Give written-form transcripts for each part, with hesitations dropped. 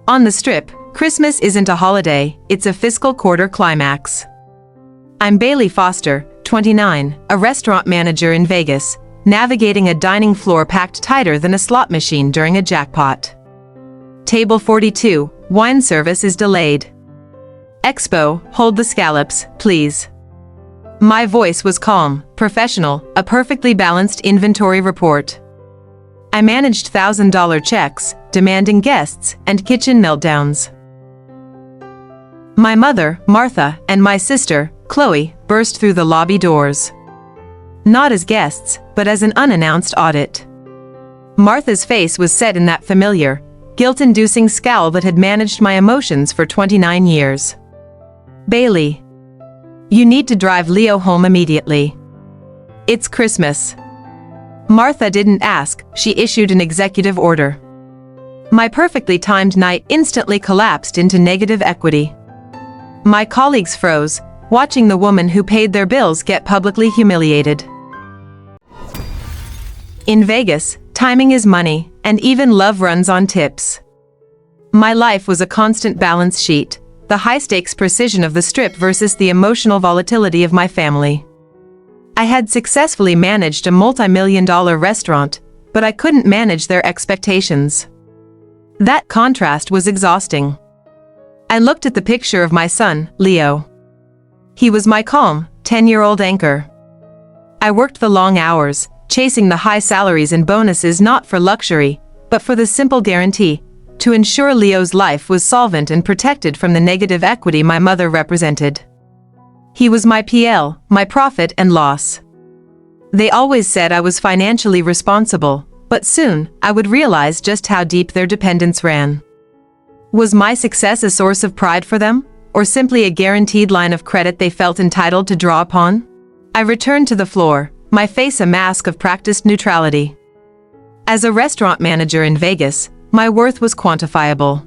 On the Strip, Christmas isn't a holiday, it's a fiscal quarter climax. I'm Baylee Foster, 29, a restaurant manager in Vegas, navigating a dining floor packed tighter than a slot machine during a jackpot. Table 42, wine service is delayed. Expo, hold the scallops, please. My voice was calm, professional, a perfectly balanced inventory report. I managed $1,000 checks, demanding guests, and kitchen meltdowns. My mother, Martha, and my sister, Chloe, burst through the lobby doors. Not as guests, but as an unannounced audit. Martha's face was set in that familiar, guilt-inducing scowl that had managed my emotions for 29 years. Baylee. You need to drive Leo home immediately. It's Christmas. Martha didn't ask, she issued an executive order. My perfectly timed night instantly collapsed into negative equity. My colleagues froze, watching the woman who paid their bills get publicly humiliated. In Vegas, timing is money, and even love runs on tips. My life was a constant balance sheet, the high-stakes precision of the Strip versus the emotional volatility of my family. I had successfully managed a multi-million-dollar restaurant, but I couldn't manage their expectations. That contrast was exhausting. I looked at the picture of my son, Leo. He was my calm, 10-year-old anchor. I worked the long hours, chasing the high salaries and bonuses not for luxury, but for the simple guarantee to ensure Leo's life was solvent and protected from the negative equity my mother represented. He was my PL, my profit and loss. They always said I was financially responsible, but soon I would realize just how deep their dependence ran. Was my success a source of pride for them, or simply a guaranteed line of credit they felt entitled to draw upon? I returned to the floor, my face a mask of practiced neutrality. As a restaurant manager in Vegas, my worth was quantifiable.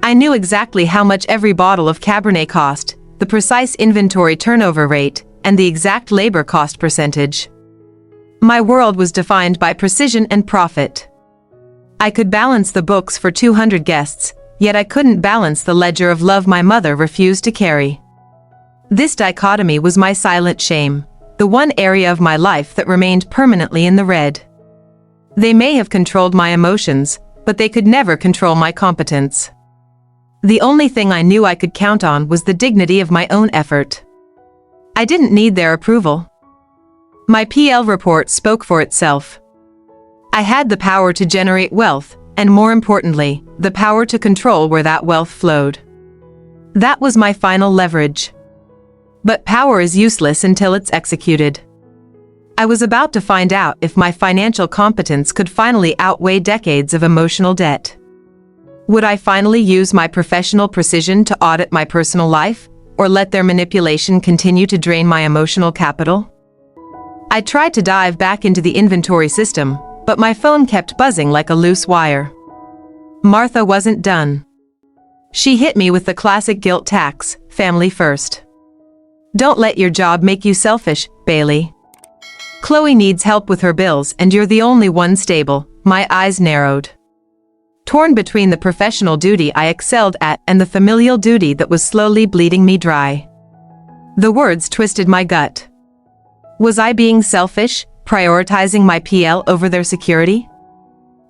I knew exactly how much every bottle of Cabernet cost, the precise inventory turnover rate, and the exact labor cost percentage. My world was defined by precision and profit. I could balance the books for 200 guests, yet I couldn't balance the ledger of love my mother refused to carry. This dichotomy was my silent shame, the one area of my life that remained permanently in the red. They may have controlled my emotions, but they could never control my competence. The only thing I knew I could count on was the dignity of my own effort. I didn't need their approval. My PL report spoke for itself. I had the power to generate wealth, and more importantly, the power to control where that wealth flowed. That was my final leverage. But power is useless until it's executed. I was about to find out if my financial competence could finally outweigh decades of emotional debt. Would I finally use my professional precision to audit my personal life, or let their manipulation continue to drain my emotional capital? I tried to dive back into the inventory system, but my phone kept buzzing like a loose wire. Martha wasn't done. She hit me with the classic guilt tax, family first. Don't let your job make you selfish, Baylee. Chloe needs help with her bills and you're the only one stable. My eyes narrowed. Torn between the professional duty I excelled at and the familial duty that was slowly bleeding me dry. The words twisted my gut. Was I being selfish, prioritizing my PL over their security?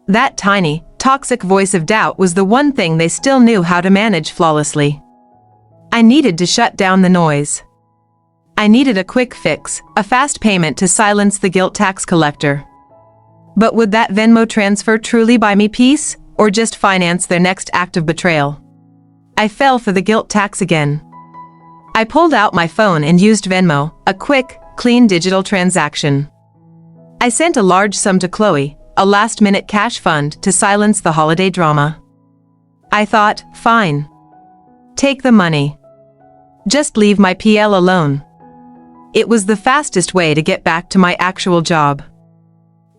That tiny, toxic voice of doubt was the one thing they still knew how to manage flawlessly. I needed to shut down the noise. I needed a quick fix, a fast payment to silence the guilt tax collector. But would that Venmo transfer truly buy me peace, or just finance their next act of betrayal? I fell for the guilt tax again. I pulled out my phone and used Venmo, a quick, clean digital transaction. I sent a large sum to Chloe, a last-minute cash fund to silence the holiday drama. I thought, fine. Take the money. Just leave my PL alone. It was the fastest way to get back to my actual job.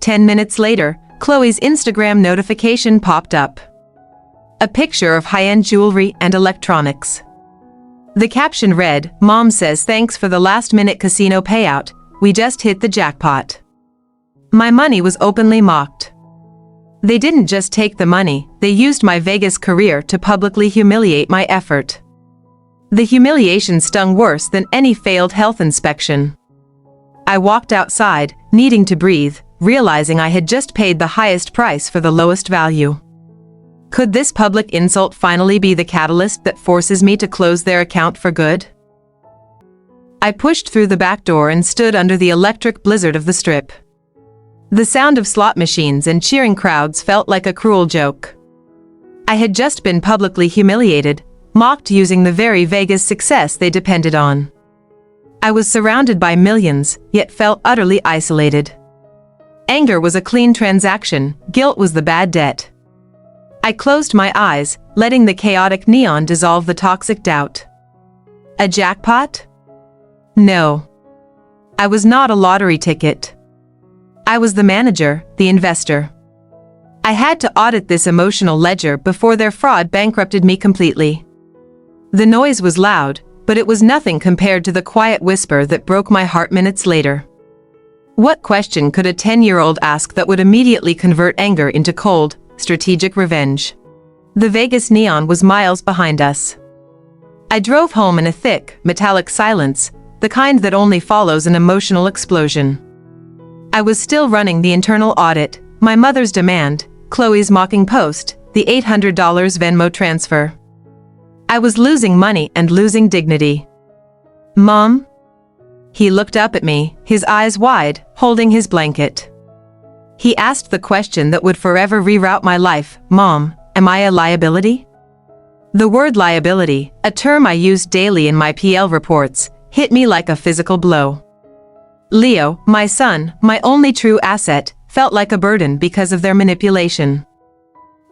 10 minutes later, Chloe's Instagram notification popped up. A picture of high-end jewelry and electronics. The caption read, "Mom says thanks for the last-minute casino payout, we just hit the jackpot." My money was openly mocked. They didn't just take the money, they used my Vegas career to publicly humiliate my effort. The humiliation stung worse than any failed health inspection. I walked outside, needing to breathe, realizing I had just paid the highest price for the lowest value. Could this public insult finally be the catalyst that forces me to close their account for good? I pushed through the back door and stood under the electric blizzard of the Strip. The sound of slot machines and cheering crowds felt like a cruel joke. I had just been publicly humiliated, mocked using the very Vegas success they depended on. I was surrounded by millions, yet felt utterly isolated. Anger was a clean transaction, guilt was the bad debt. I closed my eyes, letting the chaotic neon dissolve the toxic doubt. A jackpot? No. I was not a lottery ticket. I was the manager, the investor. I had to audit this emotional ledger before their fraud bankrupted me completely. The noise was loud, but it was nothing compared to the quiet whisper that broke my heart minutes later. What question could a 10-year-old ask that would immediately convert anger into cold, strategic revenge? The Vegas neon was miles behind us. I drove home in a thick, metallic silence, the kind that only follows an emotional explosion. I was still running the internal audit, my mother's demand, Chloe's mocking post, the $800 Venmo transfer. I was losing money and losing dignity. Mom? He looked up at me, his eyes wide, holding his blanket. He asked the question that would forever reroute my life, Mom, am I a liability? The word liability, a term I used daily in my PL reports, hit me like a physical blow. Leo, my son, my only true asset, felt like a burden because of their manipulation.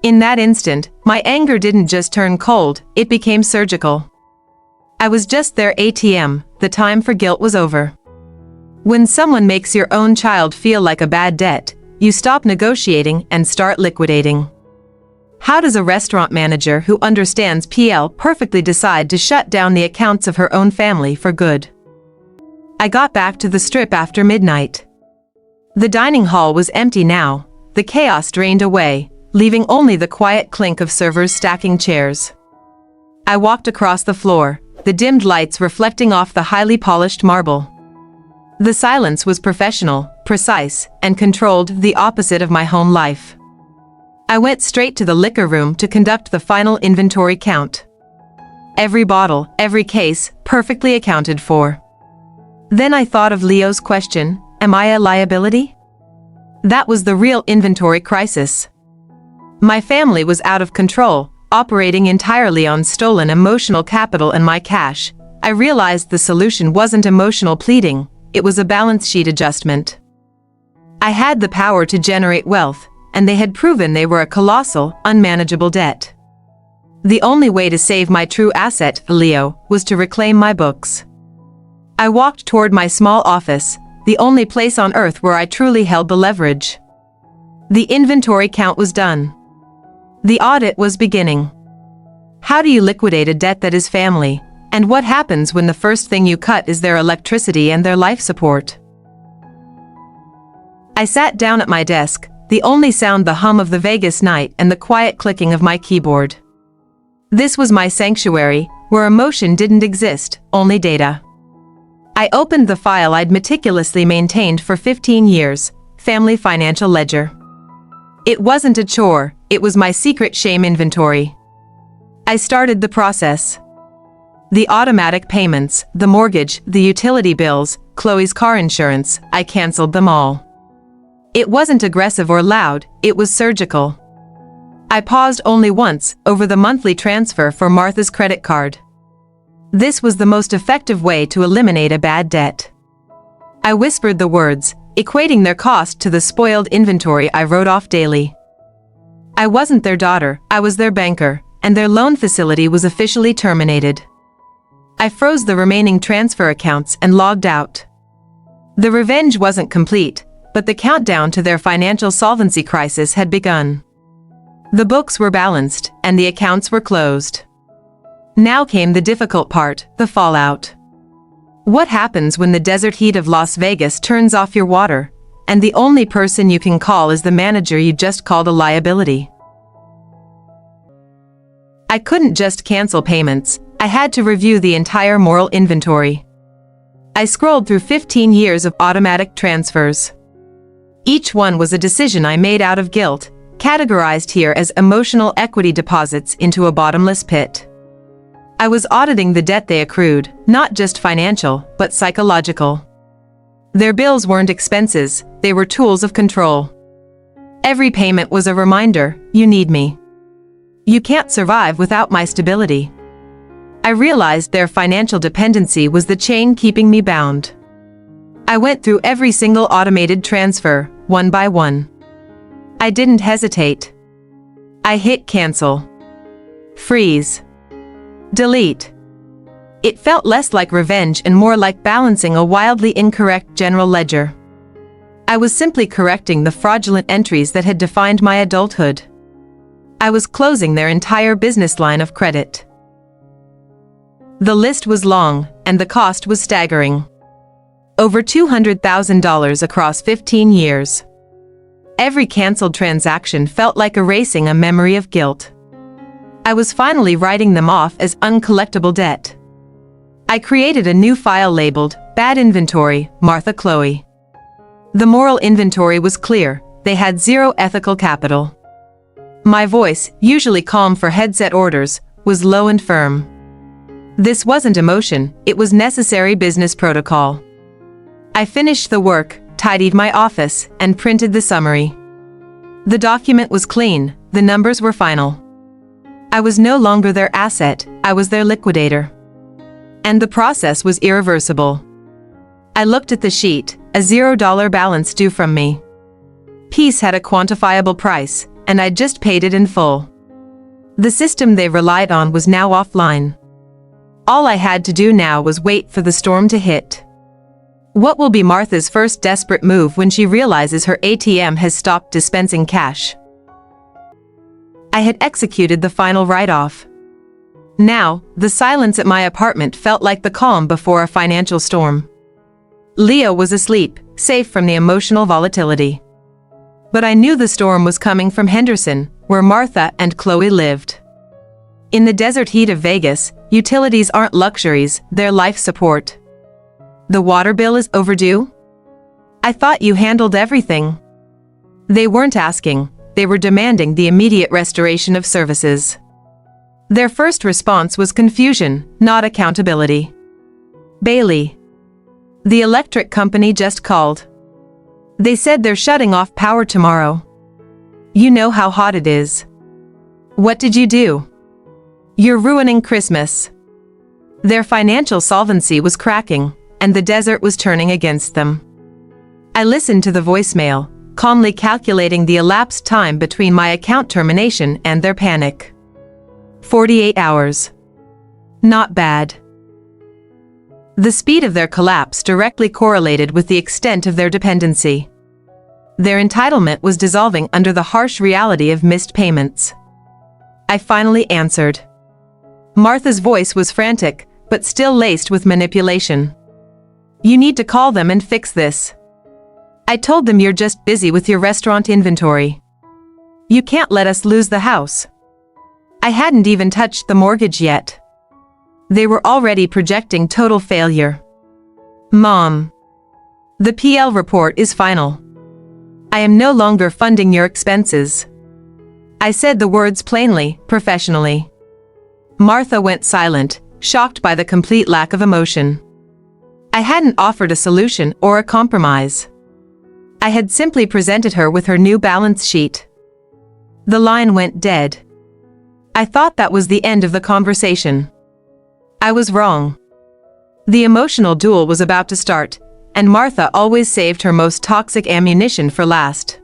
In that instant, my anger didn't just turn cold, it became surgical. I was just their ATM, the time for guilt was over. When someone makes your own child feel like a bad debt, you stop negotiating and start liquidating. How does a restaurant manager who understands PL perfectly decide to shut down the accounts of her own family for good? I got back to the Strip after midnight. The dining hall was empty now, the chaos drained away, leaving only the quiet clink of servers stacking chairs. I walked across the floor, the dimmed lights reflecting off the highly polished marble. The silence was professional, precise, and controlled, the opposite of my home life. I went straight to the liquor room to conduct the final inventory count. Every bottle, every case, perfectly accounted for. Then I thought of Leo's question, am I a liability? That was the real inventory crisis. My family was out of control, operating entirely on stolen emotional capital and my cash. I realized the solution wasn't emotional pleading, it was a balance sheet adjustment. I had the power to generate wealth, and they had proven they were a colossal, unmanageable debt. The only way to save my true asset, Leo, was to reclaim my books. I walked toward my small office, the only place on earth where I truly held the leverage. The inventory count was done. The audit was beginning. How do you liquidate a debt that is family, and what happens when the first thing you cut is their electricity and their life support? I sat down at my desk, the only sound the hum of the Vegas night and the quiet clicking of my keyboard. This was my sanctuary, where emotion didn't exist, only data. I opened the file I'd meticulously maintained for 15 years, Family Financial Ledger. It wasn't a chore, it was my secret shame inventory. I started the process. The automatic payments, the mortgage, the utility bills, Chloe's car insurance, I canceled them all. It wasn't aggressive or loud, it was surgical. I paused only once, over the monthly transfer for Martha's credit card. This was the most effective way to eliminate a bad debt. I whispered the words, equating their cost to the spoiled inventory I wrote off daily. I wasn't their daughter, I was their banker, and their loan facility was officially terminated. I froze the remaining transfer accounts and logged out. The revenge wasn't complete, but the countdown to their financial solvency crisis had begun. The books were balanced, and the accounts were closed. Now came the difficult part, the fallout. What happens when the desert heat of Las Vegas turns off your water, And the only person you can call is the manager you just called a liability. I couldn't just cancel payments, I had to review the entire moral inventory. I scrolled through 15 years of automatic transfers. Each one was a decision I made out of guilt, categorized here as emotional equity deposits into a bottomless pit. I was auditing the debt they accrued, not just financial, but psychological. Their bills weren't expenses, they were tools of control. Every payment was a reminder, you need me. You can't survive without my stability. I realized their financial dependency was the chain keeping me bound. I went through every single automated transfer, one by one. I didn't hesitate. I hit cancel. Freeze. Delete. It felt less like revenge and more like balancing a wildly incorrect general ledger. I was simply correcting the fraudulent entries that had defined my adulthood. I was closing their entire business line of credit. The list was long, and the cost was staggering. Over $200,000 across 15 years. Every canceled transaction felt like erasing a memory of guilt. I was finally writing them off as uncollectible debt. I created a new file labeled, Bad Inventory, Martha Chloe. The moral inventory was clear, they had zero ethical capital. My voice, usually calm for headset orders, was low and firm. This wasn't emotion, it was necessary business protocol. I finished the work, tidied my office, and printed the summary. The document was clean, the numbers were final. I was no longer their asset, I was their liquidator. And the process was irreversible. I looked at the sheet, a $0 balance due from me. Peace had a quantifiable price, and I'd just paid it in full. The system they relied on was now offline. All I had to do now was wait for the storm to hit. What will be Martha's first desperate move when she realizes her ATM has stopped dispensing cash? I had executed the final write-off. Now, the silence at my apartment felt like the calm before a financial storm. Leo was asleep, safe from the emotional volatility. But I knew the storm was coming from Henderson, where Martha and Chloe lived. In the desert heat of Vegas, utilities aren't luxuries, they're life support. The water bill is overdue? I thought you handled everything. They weren't asking, they were demanding the immediate restoration of services. Their first response was confusion, not accountability. Baylee. The electric company just called. They said they're shutting off power tomorrow. You know how hot it is. What did you do? You're ruining Christmas. Their financial solvency was cracking, and the desert was turning against them. I listened to the voicemail, calmly calculating the elapsed time between my account termination and their panic. 48 hours. Not bad. The speed of their collapse directly correlated with the extent of their dependency. Their entitlement was dissolving under the harsh reality of missed payments. I finally answered. Martha's voice was frantic, but still laced with manipulation. You need to call them and fix this. I told them you're just busy with your restaurant inventory. You can't let us lose the house. I hadn't even touched the mortgage yet. They were already projecting total failure. Mom. The PL report is final. I am no longer funding your expenses. I said the words plainly, professionally. Martha went silent, shocked by the complete lack of emotion. I hadn't offered a solution or a compromise. I had simply presented her with her new balance sheet. The line went dead. I thought that was the end of the conversation. I was wrong. The emotional duel was about to start, and Martha always saved her most toxic ammunition for last.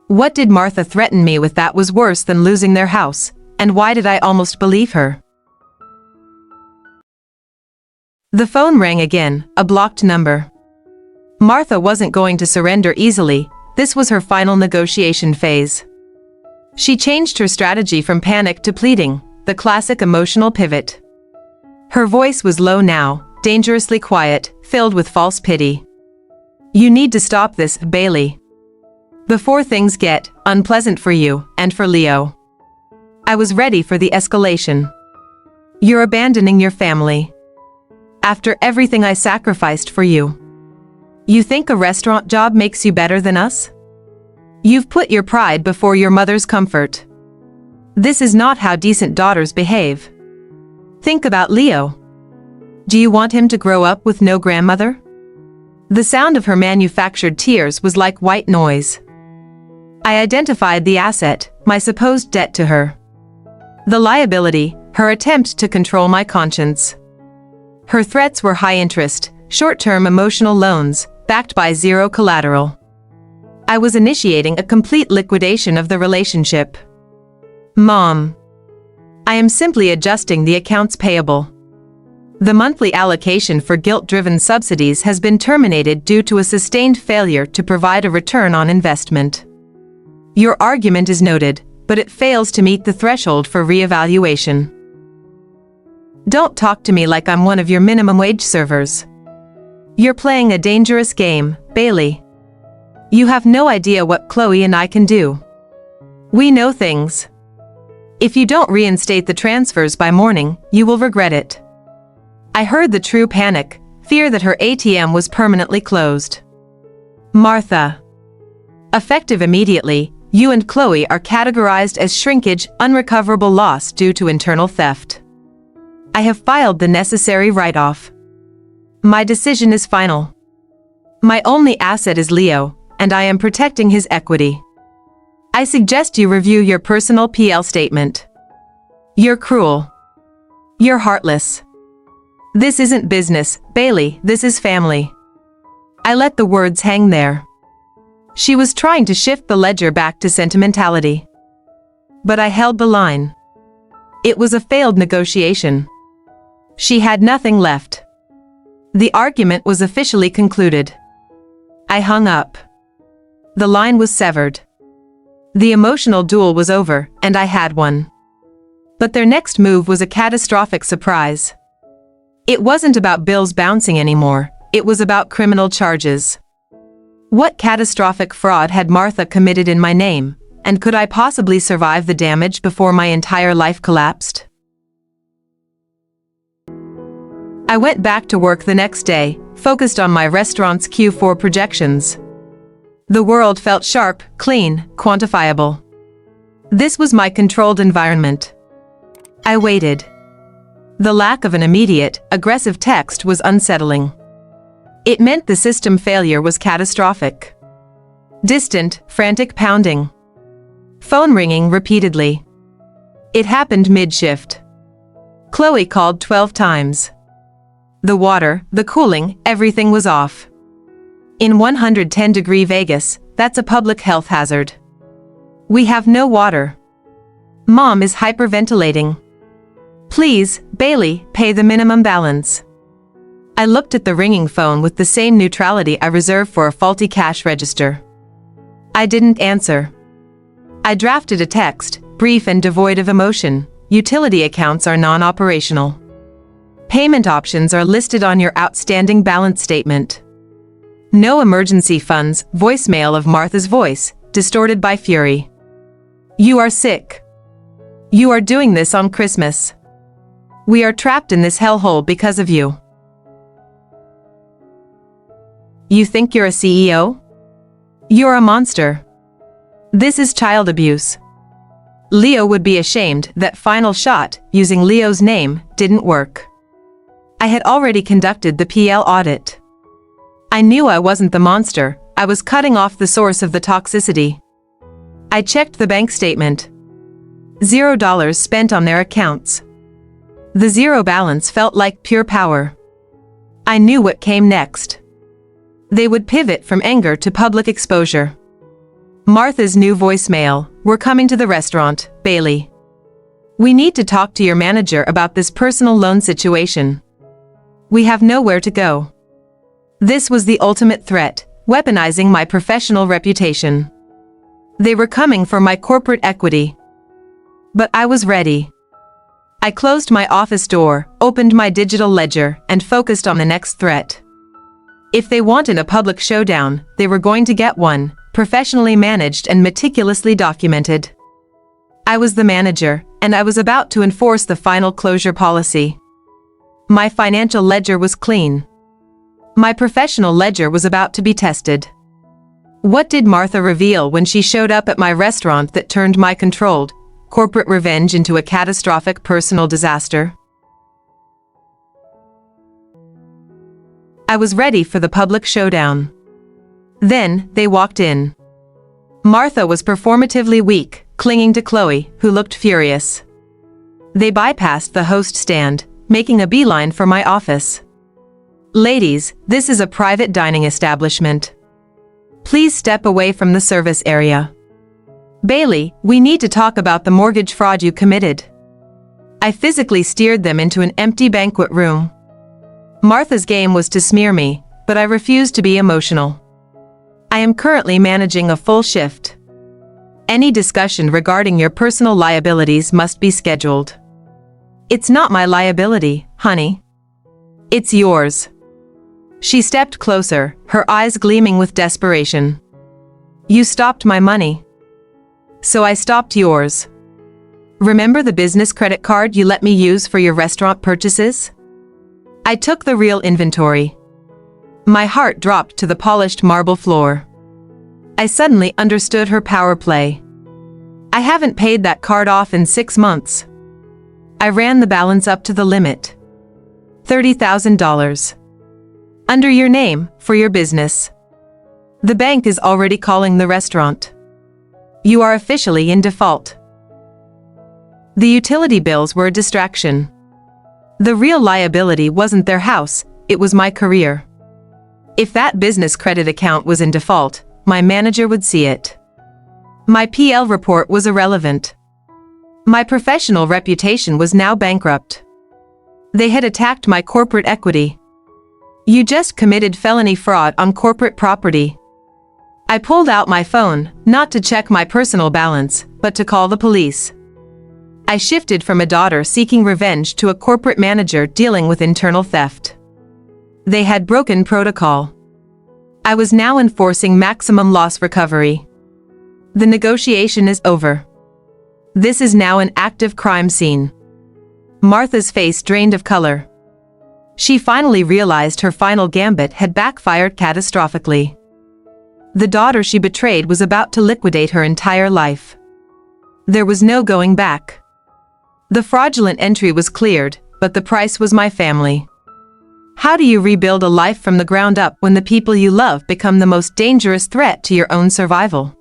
What did Martha threaten me with that was worse than losing their house, and why did I almost believe her? The phone rang again, a blocked number. Martha wasn't going to surrender easily, this was her final negotiation phase. She changed her strategy from panic to pleading, the classic emotional pivot. Her voice was low now, dangerously quiet, filled with false pity. You need to stop this, Baylee. Before things get unpleasant for you and for Leo. I was ready for the escalation. You're abandoning your family. After everything I sacrificed for you. You think a restaurant job makes you better than us? You've put your pride before your mother's comfort. This is not how decent daughters behave. Think about Leo. Do you want him to grow up with no grandmother? The sound of her manufactured tears was like white noise. I identified the asset, my supposed debt to her. The liability, her attempt to control my conscience. Her threats were high interest, short-term emotional loans, backed by zero collateral. I was initiating a complete liquidation of the relationship. Mom. I am simply adjusting the accounts payable. The monthly allocation for guilt-driven subsidies has been terminated due to a sustained failure to provide a return on investment. Your argument is noted, but it fails to meet the threshold for reevaluation. Don't talk to me like I'm one of your minimum wage servers. You're playing a dangerous game, Baylee. You have no idea what Chloe and I can do. We know things. If you don't reinstate the transfers by morning, you will regret it. I heard the true panic, fear that her ATM was permanently closed. Martha. Effective immediately, you and Chloe are categorized as shrinkage, unrecoverable loss due to internal theft. I have filed the necessary write-off. My decision is final. My only asset is Leo, and I am protecting his equity. I suggest you review your personal PL statement. You're cruel. You're heartless. This isn't business, Baylee, this is family. I let the words hang there. She was trying to shift the ledger back to sentimentality. But I held the line. It was a failed negotiation. She had nothing left. The argument was officially concluded. I hung up. The line was severed. The emotional duel was over, and I had won. But their next move was a catastrophic surprise. It wasn't about bills bouncing anymore, it was about criminal charges. What catastrophic fraud had Martha committed in my name, and could I possibly survive the damage before my entire life collapsed? I went back to work the next day, focused on my restaurant's Q4 projections. The world felt sharp, clean, quantifiable. This was my controlled environment. I waited. The lack of an immediate, aggressive text was unsettling. It meant the system failure was catastrophic. Distant, frantic pounding. Phone ringing repeatedly. It happened mid-shift. Chloe called 12 times. The water, the cooling, everything was off. In 110-degree Vegas, that's a public health hazard. We have no water. Mom is hyperventilating. Please, Baylee, pay the minimum balance. I looked at the ringing phone with the same neutrality I reserve for a faulty cash register. I didn't answer. I drafted a text, brief and devoid of emotion. Utility accounts are non-operational. Payment options are listed on your outstanding balance statement. No emergency funds, voicemail of Martha's voice, distorted by fury. You are sick. You are doing this on Christmas. We are trapped in this hellhole because of you. You think you're a CEO? You're a monster. This is child abuse. Leo would be ashamed that final shot, using Leo's name, didn't work. I had already conducted the PL audit. I knew I wasn't the monster, I was cutting off the source of the toxicity. I checked the bank statement. $0 spent on their accounts. The zero balance felt like pure power. I knew what came next. They would pivot from anger to public exposure. Martha's new voicemail, "We're coming to the restaurant, Baylee. We need to talk to your manager about this personal loan situation. We have nowhere to go." This was the ultimate threat, weaponizing my professional reputation. They were coming for my corporate equity. But I was ready. I closed my office door, opened my digital ledger, and focused on the next threat. If they wanted a public showdown, they were going to get one, professionally managed and meticulously documented. I was the manager, and I was about to enforce the final closure policy. My financial ledger was clean. My professional ledger was about to be tested. What did Martha reveal when she showed up at my restaurant that turned my controlled, corporate revenge into a catastrophic personal disaster? I was ready for the public showdown. Then, they walked in. Martha was performatively weak, clinging to Chloe, who looked furious. They bypassed the host stand, making a beeline for my office. "Ladies, this is a private dining establishment. Please step away from the service area. Baylee, we need to talk about the mortgage fraud you committed." I physically steered them into an empty banquet room. Martha's game was to smear me, but I refused to be emotional. I am currently managing a full shift. Any discussion regarding your personal liabilities must be scheduled. It's not my liability, honey. It's yours. She stepped closer, her eyes gleaming with desperation. You stopped my money. So I stopped yours. Remember the business credit card you let me use for your restaurant purchases? I took the real inventory. My heart dropped to the polished marble floor. I suddenly understood her power play. I haven't paid that card off in 6 months. I ran the balance up to the limit. $30,000. Under your name, for your business. The bank is already calling the restaurant. You are officially in default. The utility bills were a distraction. The real liability wasn't their house, it was my career. If that business credit account was in default, my manager would see it. My PL report was irrelevant. My professional reputation was now bankrupt. They had attacked my corporate equity. You just committed felony fraud on corporate property. I pulled out my phone, not to check my personal balance, but to call the police. I shifted from a daughter seeking revenge to a corporate manager dealing with internal theft. They had broken protocol. I was now enforcing maximum loss recovery. The negotiation is over. This is now an active crime scene. Martha's face drained of color. She finally realized her final gambit had backfired catastrophically. The daughter she betrayed was about to liquidate her entire life. There was no going back. The fraudulent entry was cleared, but the price was my family. How do you rebuild a life from the ground up when the people you love become the most dangerous threat to your own survival?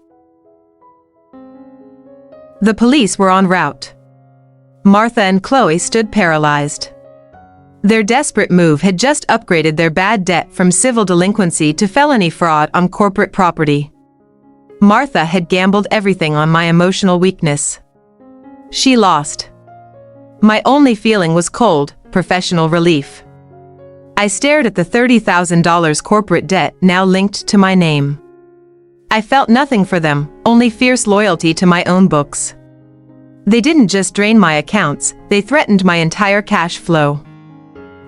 The police were en route. Martha and Chloe stood paralyzed. Their desperate move had just upgraded their bad debt from civil delinquency to felony fraud on corporate property. Martha had gambled everything on my emotional weakness. She lost. My only feeling was cold, professional relief. I stared at the $30,000 corporate debt now linked to my name. I felt nothing for them, only fierce loyalty to my own books. They didn't just drain my accounts, they threatened my entire cash flow.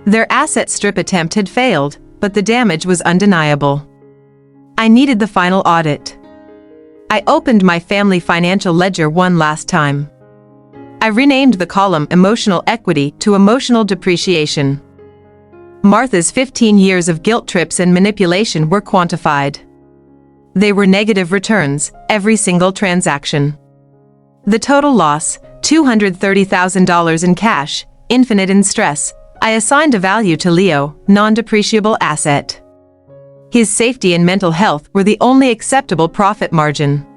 Their asset strip attempt had failed, but the damage was undeniable. I needed the final audit. I opened my family financial ledger one last time. I renamed the column Emotional Equity to Emotional Depreciation. Martha's 15 years of guilt trips and manipulation were quantified. They were negative returns, every single transaction. The total loss, $230,000 in cash, infinite in stress. I assigned a value to Leo, non-depreciable asset. His safety and mental health were the only acceptable profit margin.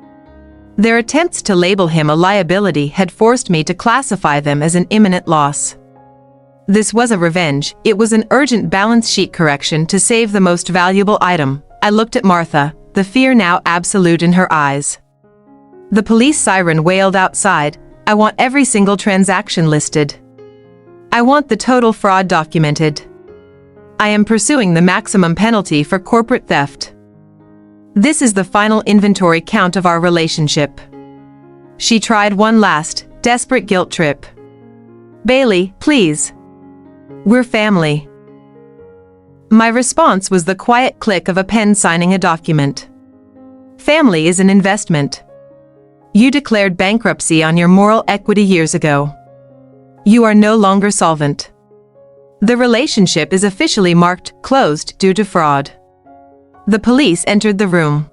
Their attempts to label him a liability had forced me to classify them as an imminent loss. This was a revenge, it was an urgent balance sheet correction to save the most valuable item. I looked at Martha, the fear now absolute in her eyes. The police siren wailed outside, I want every single transaction listed. I want the total fraud documented. I am pursuing the maximum penalty for corporate theft. This is the final inventory count of our relationship. She tried one last, desperate guilt trip. Baylee, please. We're family. My response was the quiet click of a pen signing a document. Family is an investment. You declared bankruptcy on your moral equity years ago. You are no longer solvent. The relationship is officially marked closed due to fraud. The police entered the room.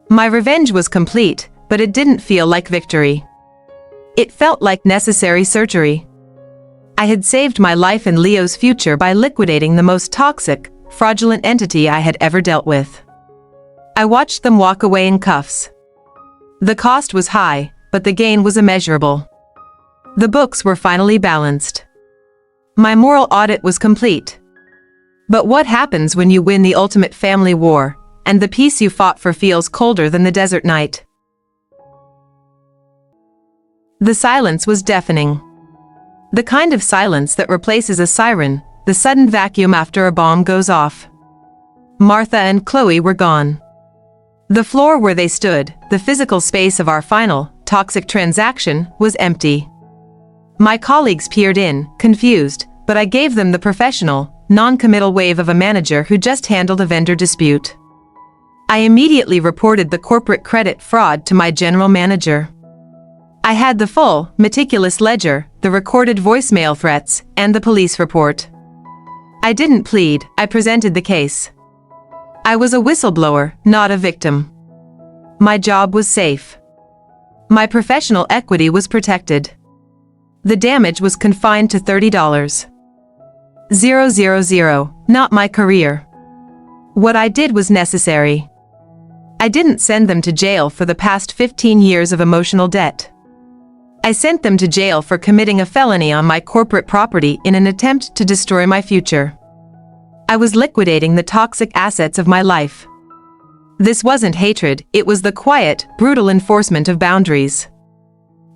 My revenge was complete, but it didn't feel like victory. It felt like necessary surgery. I had saved my life and Leo's future by liquidating the most toxic, fraudulent entity I had ever dealt with. I watched them walk away in cuffs. The cost was high, but the gain was immeasurable. The books were finally balanced. My moral audit was complete. But what happens when you win the ultimate family war, and the peace you fought for feels colder than the desert night? The silence was deafening. The kind of silence that replaces a siren, the sudden vacuum after a bomb goes off. Martha and Chloe were gone. The floor where they stood, the physical space of our final, toxic transaction, was empty. My colleagues peered in, confused, but I gave them the professional, non-committal wave of a manager who just handled a vendor dispute. I immediately reported the corporate credit fraud to my general manager. I had the full, meticulous ledger, the recorded voicemail threats, and the police report. I didn't plead, I presented the case. I was a whistleblower, not a victim. My job was safe. My professional equity was protected. The damage was confined to $30. 000, not my career. What I did was necessary. I didn't send them to jail for the past 15 years of emotional debt. I sent them to jail for committing a felony on my corporate property in an attempt to destroy my future. I was liquidating the toxic assets of my life. This wasn't hatred, it was the quiet, brutal enforcement of boundaries.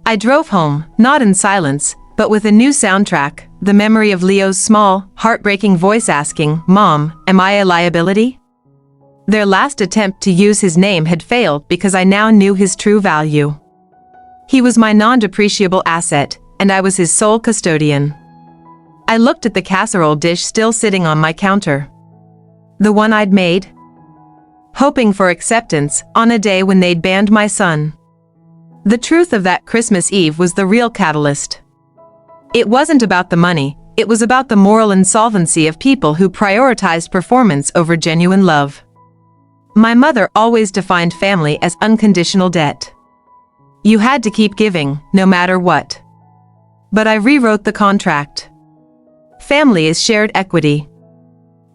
I drove home, not in silence, but with a new soundtrack, the memory of Leo's small, heartbreaking voice asking, "Mom, am I a liability?" Their last attempt to use his name had failed because I now knew his true value. He was my non-depreciable asset, and I was his sole custodian. I looked at the casserole dish still sitting on my counter. The one I'd made, hoping for acceptance on a day when they'd banned my son. The truth of that Christmas Eve was the real catalyst. It wasn't about the money, it was about the moral insolvency of people who prioritized performance over genuine love. My mother always defined family as unconditional debt. You had to keep giving, no matter what. But I rewrote the contract. Family is shared equity.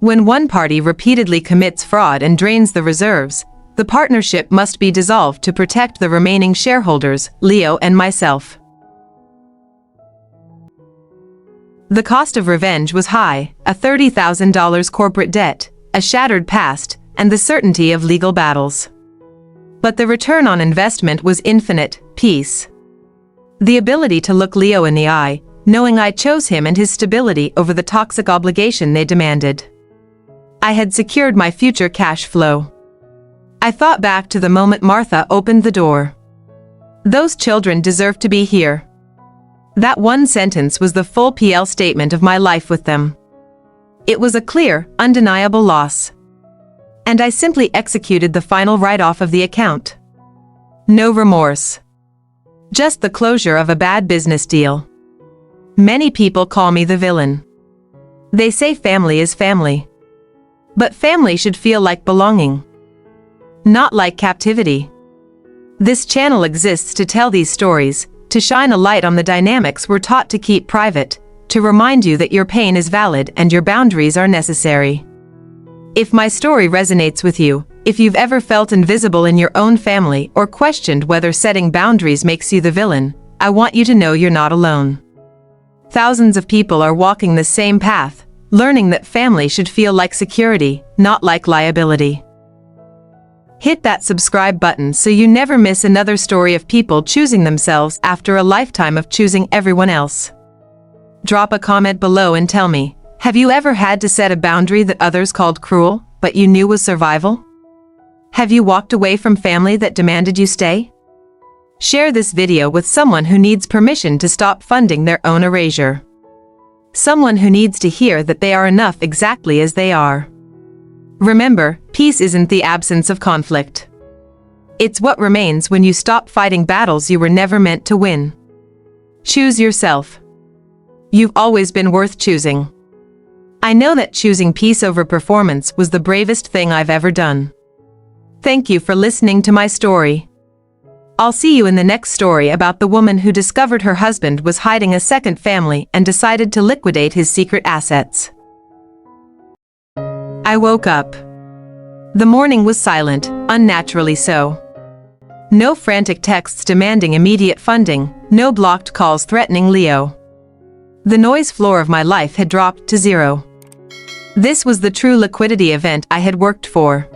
When one party repeatedly commits fraud and drains the reserves, the partnership must be dissolved to protect the remaining shareholders, Leo and myself. The cost of revenge was high, a $30,000 corporate debt, a shattered past, and the certainty of legal battles. But the return on investment was infinite, peace. The ability to look Leo in the eye, knowing I chose him and his stability over the toxic obligation they demanded. I had secured my future cash flow. I thought back to the moment Martha opened the door. Those children deserve to be here. That one sentence was the full PL statement of my life with them. It was a clear, undeniable loss. And I simply executed the final write-off of the account. No remorse. Just the closure of a bad business deal. Many people call me the villain. They say family is family. But family should feel like belonging. Not like captivity. This channel exists to tell these stories, to shine a light on the dynamics we're taught to keep private, to remind you that your pain is valid and your boundaries are necessary. If my story resonates with you, if you've ever felt invisible in your own family or questioned whether setting boundaries makes you the villain, I want you to know you're not alone. Thousands of people are walking the same path, learning that family should feel like security, not like liability. Hit that subscribe button so you never miss another story of people choosing themselves after a lifetime of choosing everyone else. Drop a comment below and tell me, have you ever had to set a boundary that others called cruel, but you knew was survival? Have you walked away from family that demanded you stay? Share this video with someone who needs permission to stop funding their own erasure. someone who needs to hear that they are enough exactly as they are. Remember, peace isn't the absence of conflict. It's what remains when you stop fighting battles you were never meant to win. Choose yourself. You've always been worth choosing. I know that choosing peace over performance was the bravest thing I've ever done. Thank you for listening to my story. I'll see you in the next story about the woman who discovered her husband was hiding a second family and decided to liquidate his secret assets. I woke up. The morning was silent, unnaturally so. No frantic texts demanding immediate funding, no blocked calls threatening Leo. The noise floor of my life had dropped to zero. This was the true liquidity event I had worked for.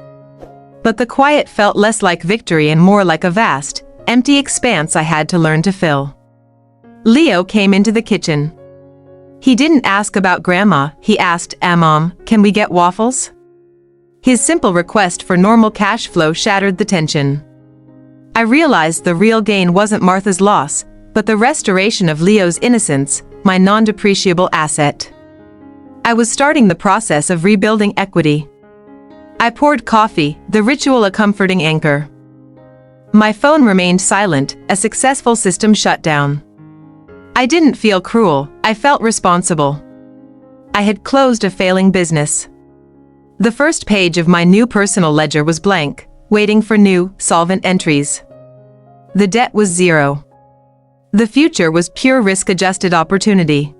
But the quiet felt less like victory and more like a vast, empty expanse I had to learn to fill. Leo came into the kitchen. He didn't ask about Grandma, he asked, Mom, can we get waffles? His simple request for normal cash flow shattered the tension. I realized the real gain wasn't Martha's loss, but the restoration of Leo's innocence, my non-depreciable asset. I was starting the process of rebuilding equity. I poured coffee, the ritual a comforting anchor. My phone remained silent, a successful system shut down. I didn't feel cruel, I felt responsible. I had closed a failing business. The first page of my new personal ledger was blank, waiting for new, solvent entries. The debt was zero. The future was pure risk-adjusted opportunity.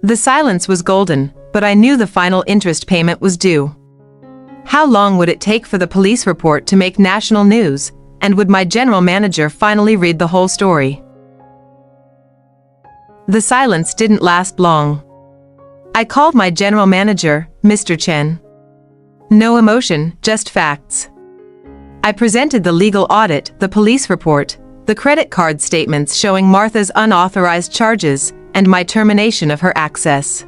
The silence was golden, but I knew the final interest payment was due. How long would it take for the police report to make national news, and would my general manager finally read the whole story? The silence didn't last long. I called my general manager, Mr. Chen. No emotion, just facts. I presented the legal audit, the police report, the credit card statements showing Martha's unauthorized charges, and my termination of her access.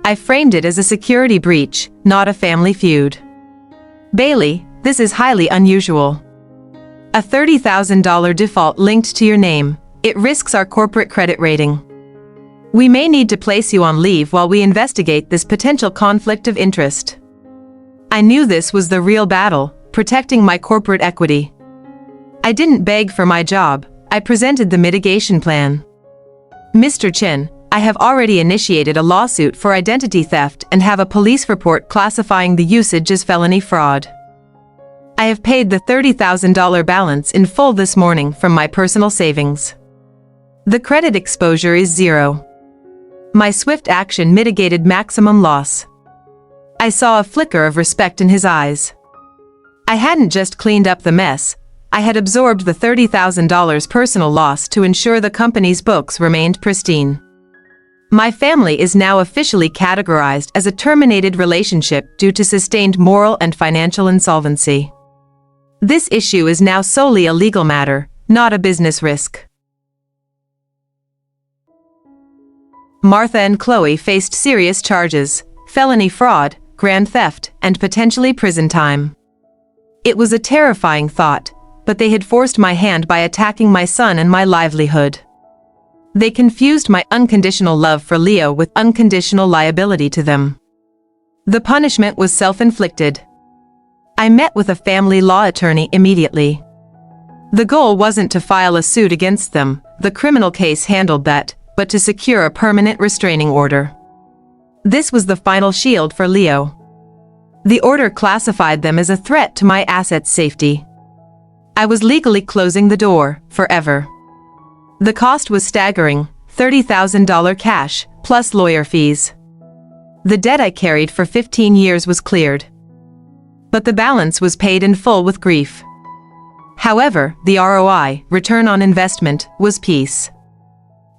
I framed it as a security breach, not a family feud. Baylee, this is highly unusual. A $30,000 default linked to your name, it risks our corporate credit rating. We may need to place you on leave while we investigate this potential conflict of interest. I knew this was the real battle, protecting my corporate equity. I didn't beg for my job, I presented the mitigation plan. Mr. Chen, I have already initiated a lawsuit for identity theft and have a police report classifying the usage as felony fraud. I have paid the $30,000 balance in full this morning from my personal savings. The credit exposure is zero. My swift action mitigated maximum loss. I saw a flicker of respect in his eyes. I hadn't just cleaned up the mess, I had absorbed the $30,000 personal loss to ensure the company's books remained pristine. My family is now officially categorized as a terminated relationship due to sustained moral and financial insolvency. This issue is now solely a legal matter, not a business risk. Martha and Chloe faced serious charges, felony fraud, grand theft, and potentially prison time. It was a terrifying thought, but they had forced my hand by attacking my son and my livelihood. They confused my unconditional love for Leo with unconditional liability to them. The punishment was self-inflicted. I met with a family law attorney immediately. The goal wasn't to file a suit against them, the criminal case handled that, but to secure a permanent restraining order. This was the final shield for Leo. The order classified them as a threat to my assets' safety. I was legally closing the door, forever. The cost was staggering, $30,000 cash, plus lawyer fees. The debt I carried for 15 years was cleared. But the balance was paid in full with grief. However, the ROI, return on investment, was peace.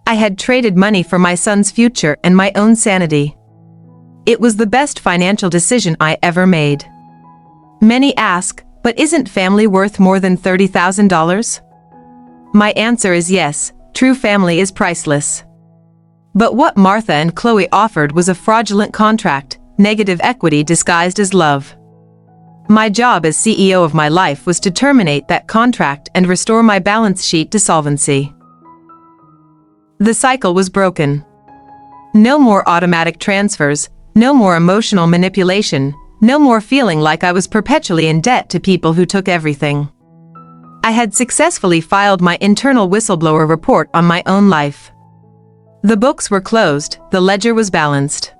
I had traded money for my son's future and my own sanity. It was the best financial decision I ever made. Many ask, but isn't family worth more than $30,000? My answer is yes, true family is priceless. But what Martha and Chloe offered was a fraudulent contract, negative equity disguised as love. My job as CEO of my life was to terminate that contract and restore my balance sheet to solvency. The cycle was broken. No more automatic transfers, no more emotional manipulation, no more feeling like I was perpetually in debt to people who took everything. I had successfully filed my internal whistleblower report on my own life. The books were closed, the ledger was balanced.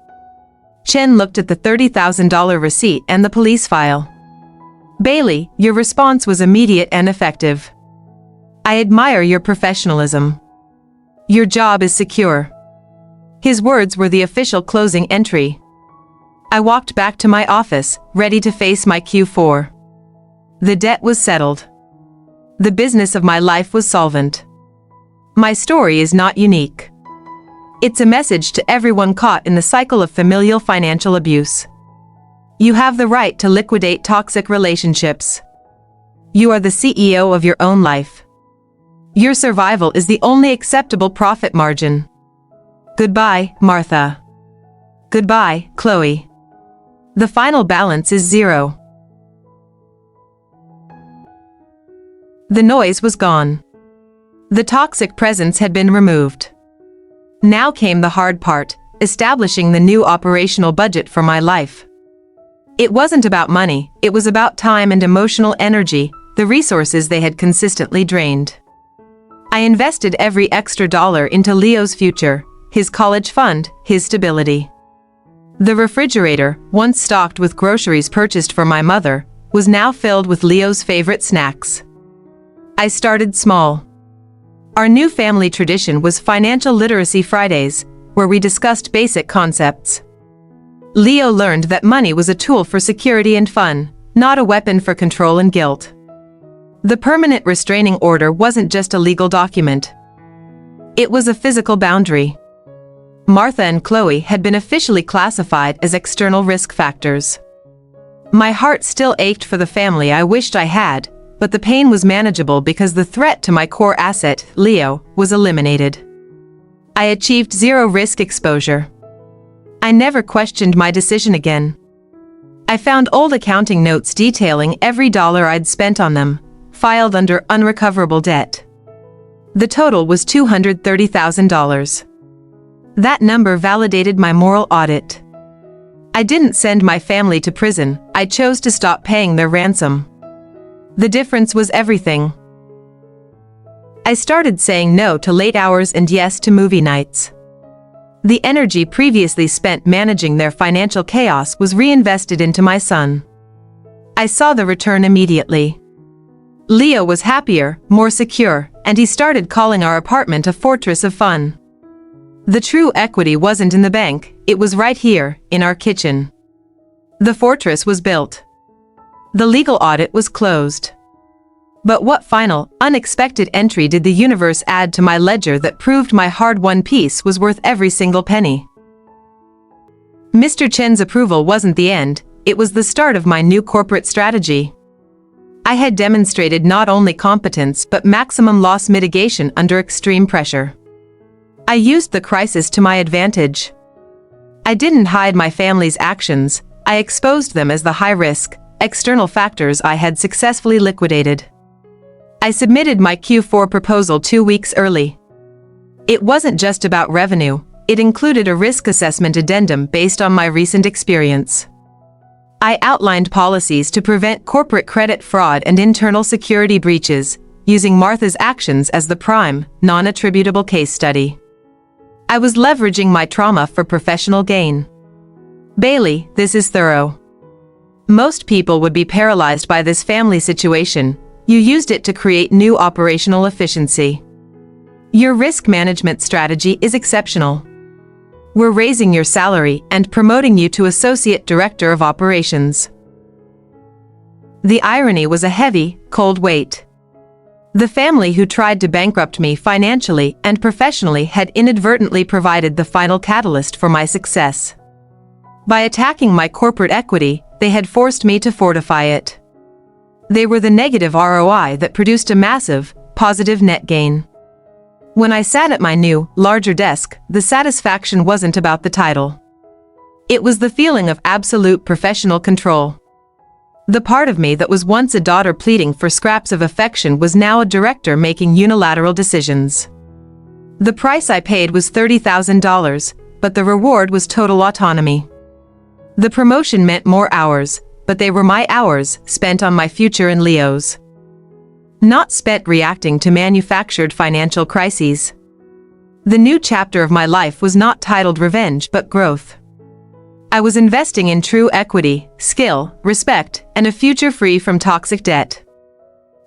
Chen looked at the $30,000 receipt and the police file. Baylee, your response was immediate and effective. I admire your professionalism. Your job is secure. His words were the official closing entry. I walked back to my office, ready to face my Q4. The debt was settled. The business of my life was solvent. My story is not unique. It's a message to everyone caught in the cycle of familial financial abuse. You have the right to liquidate toxic relationships. You are the CEO of your own life. Your survival is the only acceptable profit margin. Goodbye, Martha. Goodbye, Chloe. The final balance is 0. The noise was gone. The toxic presence had been removed. Now came the hard part, establishing the new operational budget for my life. It wasn't about money, it was about time and emotional energy, the resources they had consistently drained. I invested every extra dollar into Leo's future, his college fund, his stability. The refrigerator, once stocked with groceries purchased for my mother, was now filled with Leo's favorite snacks. I started small. Our new family tradition was Financial Literacy Fridays, where we discussed basic concepts. Leo learned that money was a tool for security and fun, not a weapon for control and guilt. The permanent restraining order wasn't just a legal document. It was a physical boundary. Martha and Chloe had been officially classified as external risk factors. My heart still ached for the family I wished I had, but the pain was manageable because the threat to my core asset, Leo, was eliminated. I achieved 0 risk exposure. I never questioned my decision again. I found old accounting notes detailing every dollar I'd spent on them, filed under unrecoverable debt. The total was $230,000. That number validated my moral audit. I didn't send my family to prison, I chose to stop paying their ransom. The difference was everything. I started saying no to late hours and yes to movie nights. The energy previously spent managing their financial chaos was reinvested into my son. I saw the return immediately. Leo was happier, more secure, and he started calling our apartment a fortress of fun. The true equity wasn't in the bank, it was right here, in our kitchen. The fortress was built. The legal audit was closed. But what final, unexpected entry did the universe add to my ledger that proved my hard-won peace was worth every single penny? Mr. Chen's approval wasn't the end, it was the start of my new corporate strategy. I had demonstrated not only competence but maximum loss mitigation under extreme pressure. I used the crisis to my advantage. I didn't hide my family's actions, I exposed them as the high-risk, external factors I had successfully liquidated. I submitted my Q4 proposal 2 weeks early. It wasn't just about revenue, it included a risk assessment addendum based on my recent experience. I outlined policies to prevent corporate credit fraud and internal security breaches, using Martha's actions as the prime, non-attributable case study. I was leveraging my trauma for professional gain. Baylee, this is thorough. Most people would be paralyzed by this family situation. You used it to create new operational efficiency. Your risk management strategy is exceptional. We're raising your salary and promoting you to Associate Director of Operations. The irony was a heavy, cold weight. The family who tried to bankrupt me financially and professionally had inadvertently provided the final catalyst for my success. By attacking my corporate equity, they had forced me to fortify it. They were the negative ROI that produced a massive, positive net gain. When I sat at my new, larger desk, the satisfaction wasn't about the title. It was the feeling of absolute professional control. The part of me that was once a daughter pleading for scraps of affection was now a director making unilateral decisions. The price I paid was $30,000, but the reward was total autonomy. The promotion meant more hours, but they were my hours spent on my future and Leo's. Not spent reacting to manufactured financial crises. The new chapter of my life was not titled revenge but growth. I was investing in true equity, skill, respect, and a future free from toxic debt.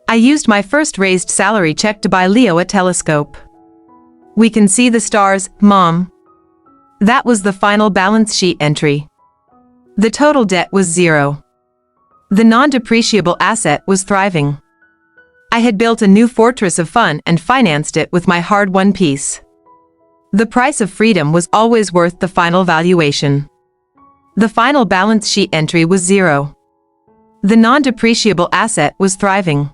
I used my first raised salary check to buy Leo a telescope. "We can see the stars, Mom." That was the final balance sheet entry. The total debt was zero. The non-depreciable asset was thriving. I had built a new fortress of fun and financed it with my hard-won peace. The price of freedom was always worth the final valuation. The final balance sheet entry was zero. The non-depreciable asset was thriving.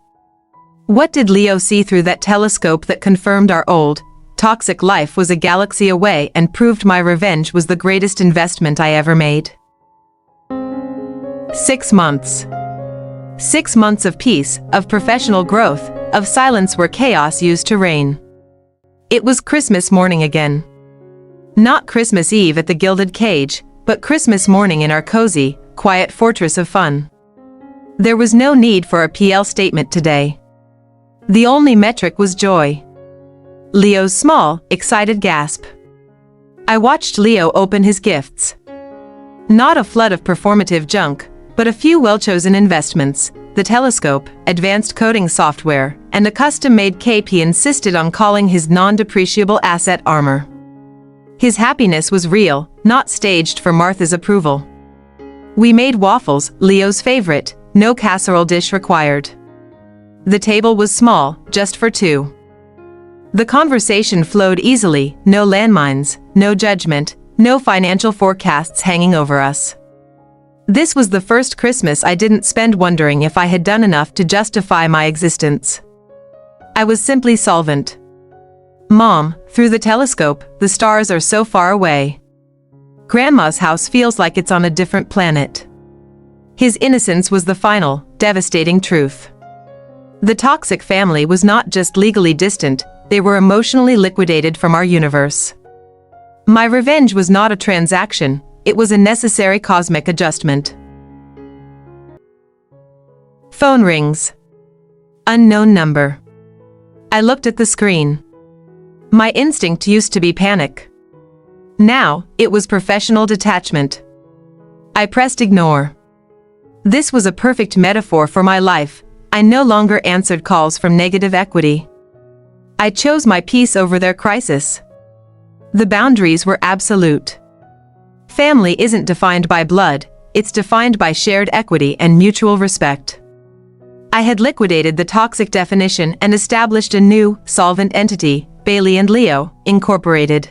What did Leo see through that telescope that confirmed our old, toxic life was a galaxy away and proved my revenge was the greatest investment I ever made? 6 months. 6 months of peace, of professional growth, of silence where chaos used to reign. It was Christmas morning again. Not Christmas Eve at the gilded cage, but Christmas morning in our cozy, quiet fortress of fun. There was no need for a PL statement today. The only metric was joy. Leo's small, excited gasp. I watched Leo open his gifts. Not a flood of performative junk, but a few well-chosen investments, the telescope, advanced coding software, and a custom-made cape he insisted on calling his non-depreciable asset armor. His happiness was real, not staged for Martha's approval. We made waffles, Leo's favorite, no casserole dish required. The table was small, just for two. The conversation flowed easily, no landmines, no judgment, no financial forecasts hanging over us. This was the first Christmas I didn't spend wondering if I had done enough to justify my existence. I was simply solvent. "Mom, through the telescope, the stars are so far away. Grandma's house feels like it's on a different planet." His innocence was the final, devastating truth. The toxic family was not just legally distant, they were emotionally liquidated from our universe. My revenge was not a transaction, it was a necessary cosmic adjustment. Phone rings. Unknown number. I looked at the screen. My instinct used to be panic. Now, it was professional detachment. I pressed ignore. This was a perfect metaphor for my life. I no longer answered calls from negative equity. I chose my peace over their crisis. The boundaries were absolute. Family isn't defined by blood, it's defined by shared equity and mutual respect. I had liquidated the toxic definition and established a new, solvent entity, Baylee and Leo, Incorporated.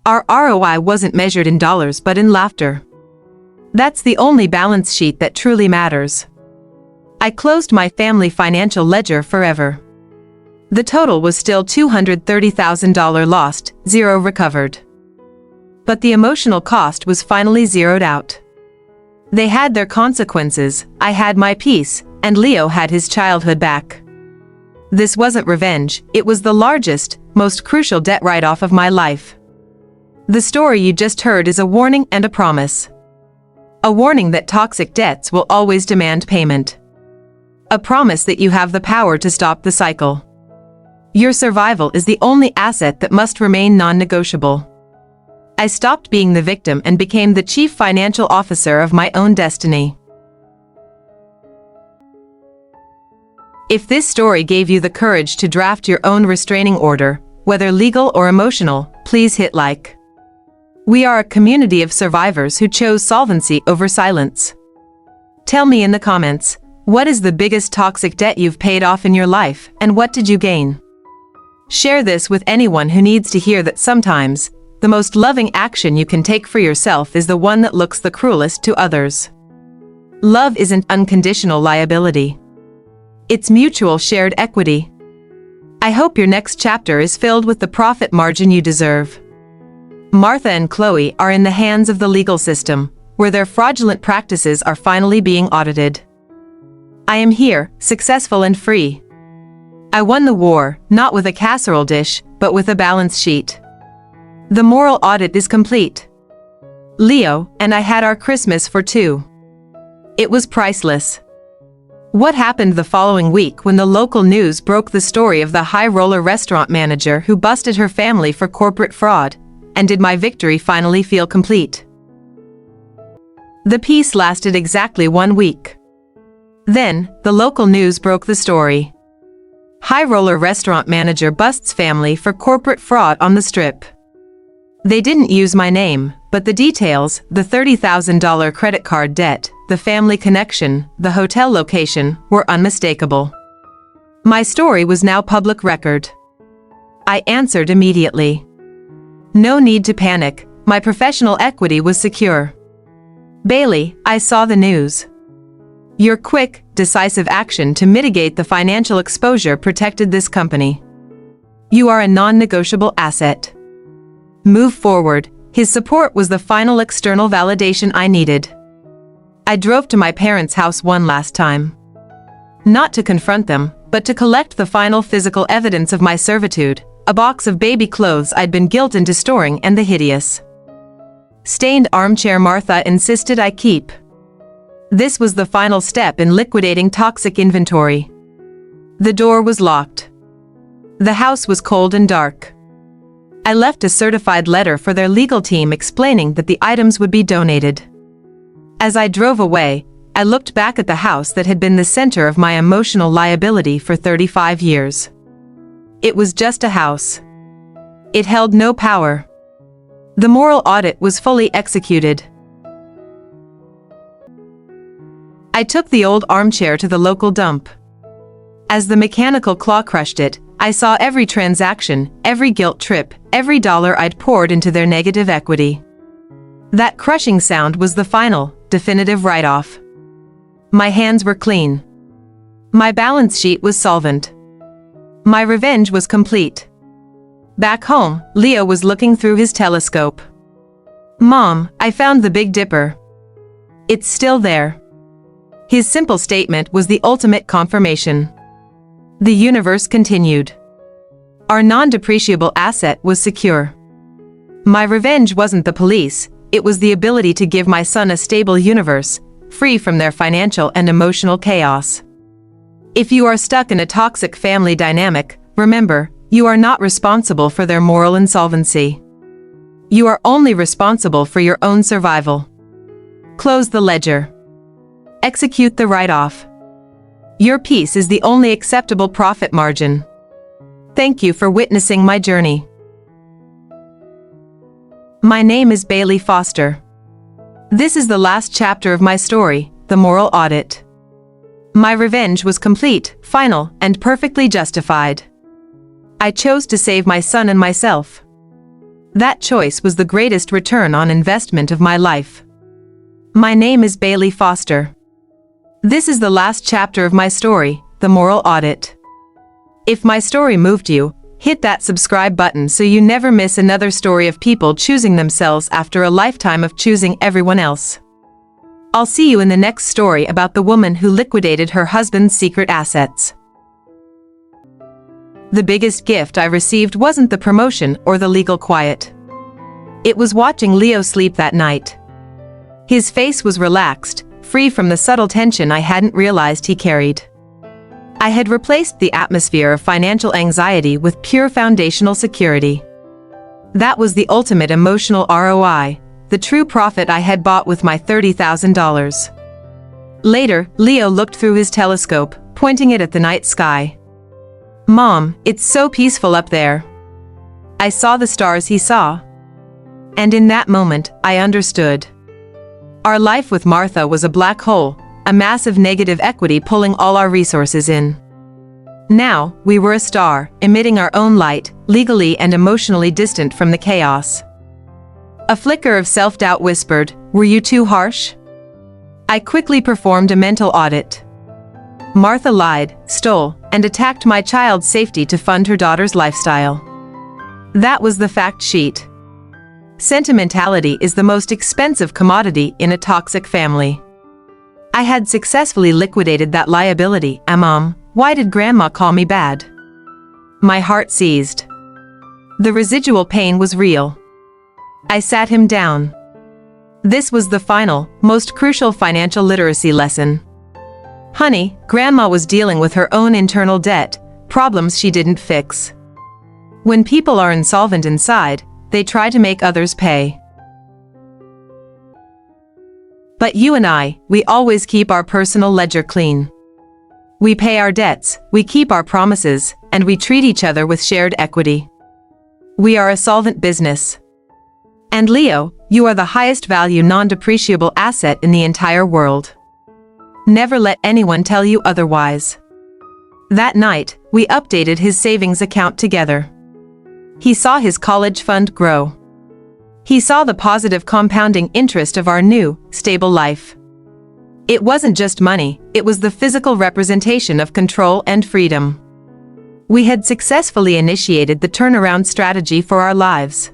Our ROI wasn't measured in dollars but in laughter. That's the only balance sheet that truly matters. I closed my family financial ledger forever. The total was still $230,000 lost, zero recovered. But the emotional cost was finally zeroed out. They had their consequences, I had my peace, and Leo had his childhood back. This wasn't revenge, it was the largest, most crucial debt write-off of my life. The story you just heard is a warning and a promise. A warning that toxic debts will always demand payment. A promise that you have the power to stop the cycle. Your survival is the only asset that must remain non-negotiable. I stopped being the victim and became the chief financial officer of my own destiny. If this story gave you the courage to draft your own restraining order, whether legal or emotional, please hit like. We are a community of survivors who chose solvency over silence. Tell me in the comments, what is the biggest toxic debt you've paid off in your life, and what did you gain? Share this with anyone who needs to hear that sometimes, the most loving action you can take for yourself is the one that looks the cruelest to others. Love isn't unconditional liability. It's mutual shared equity. I hope your next chapter is filled with the profit margin you deserve. Martha and Chloe are in the hands of the legal system, where their fraudulent practices are finally being audited. I am here, successful and free. I won the war, not with a casserole dish, but with a balance sheet. The moral audit is complete. Leo and I had our Christmas for two. It was priceless. What happened the following week when the local news broke the story of the high-roller restaurant manager who busted her family for corporate fraud, and did my victory finally feel complete? The peace lasted exactly 1 week. Then, the local news broke the story. High-roller restaurant manager busts family for corporate fraud on the Strip. They didn't use my name, but the details, the $30,000 credit card debt, the family connection, the hotel location, were unmistakable. My story was now public record. I answered immediately. No need to panic, my professional equity was secure. Baylee, I saw the news. Your quick, decisive action to mitigate the financial exposure protected this company. You are a non-negotiable asset. Move forward. His support was the final external validation I needed. I drove to my parents' house one last time. Not to confront them, but to collect the final physical evidence of my servitude, a box of baby clothes I'd been guilted into storing and the hideous stained armchair Martha insisted I keep. This was the final step in liquidating toxic inventory. The door was locked. The house was cold and dark. I left a certified letter for their legal team explaining that the items would be donated. As I drove away, I looked back at the house that had been the center of my emotional liability for 35 years. It was just a house. It held no power. The moral audit was fully executed. I took the old armchair to the local dump. As the mechanical claw crushed it, I saw every transaction, every guilt trip, every dollar I'd poured into their negative equity. That crushing sound was the final, definitive write-off. My hands were clean. My balance sheet was solvent. My revenge was complete. Back home, Leo was looking through his telescope. Mom, I found the Big Dipper. It's still there. His simple statement was the ultimate confirmation. The universe continued. Our non-depreciable asset was secure. My revenge wasn't the police, it was the ability to give my son a stable universe, free from their financial and emotional chaos. If you are stuck in a toxic family dynamic, remember, you are not responsible for their moral insolvency. You are only responsible for your own survival. Close the ledger. Execute the write-off. Your peace is the only acceptable profit margin. Thank you for witnessing my journey. My name is Baylee Foster. This is the last chapter of my story, the moral audit. My revenge was complete, final, and perfectly justified. I chose to save my son and myself. That choice was the greatest return on investment of my life. My name is Baylee Foster. This is the last chapter of my story, the moral audit. If my story moved you, hit that subscribe button so you never miss another story of people choosing themselves after a lifetime of choosing everyone else. I'll see you in the next story about the woman who liquidated her husband's secret assets. The biggest gift I received wasn't the promotion or the legal quiet. It was watching Leo sleep that night. His face was relaxed, free from the subtle tension I hadn't realized he carried. I had replaced the atmosphere of financial anxiety with pure foundational security. That was the ultimate emotional ROI, the true profit I had bought with my $30,000. Later, Leo looked through his telescope, pointing it at the night sky. Mom, it's so peaceful up there. I saw the stars he saw. And in that moment, I understood. Our life with Martha was a black hole, a massive negative equity pulling all our resources in. Now, we were a star, emitting our own light, legally and emotionally distant from the chaos. A flicker of self-doubt whispered, "Were you too harsh?" I quickly performed a mental audit. Martha lied, stole, and attacked my child's safety to fund her daughter's lifestyle. That was the fact sheet. Sentimentality is the most expensive commodity in a toxic family. I had successfully liquidated that liability. Mom, why did Grandma call me bad? My heart seized. The residual pain was real. I sat him down. This was the final, most crucial financial literacy lesson. Honey, Grandma was dealing with her own internal debt, problems she didn't fix. When people are insolvent inside, they try to make others pay. But you and I, we always keep our personal ledger clean. We pay our debts, we keep our promises, and we treat each other with shared equity. We are a solvent business. And Leo, you are the highest value non-depreciable asset in the entire world. Never let anyone tell you otherwise. That night, we updated his savings account together. He saw his college fund grow. He saw the positive compounding interest of our new, stable life. It wasn't just money, it was the physical representation of control and freedom. We had successfully initiated the turnaround strategy for our lives.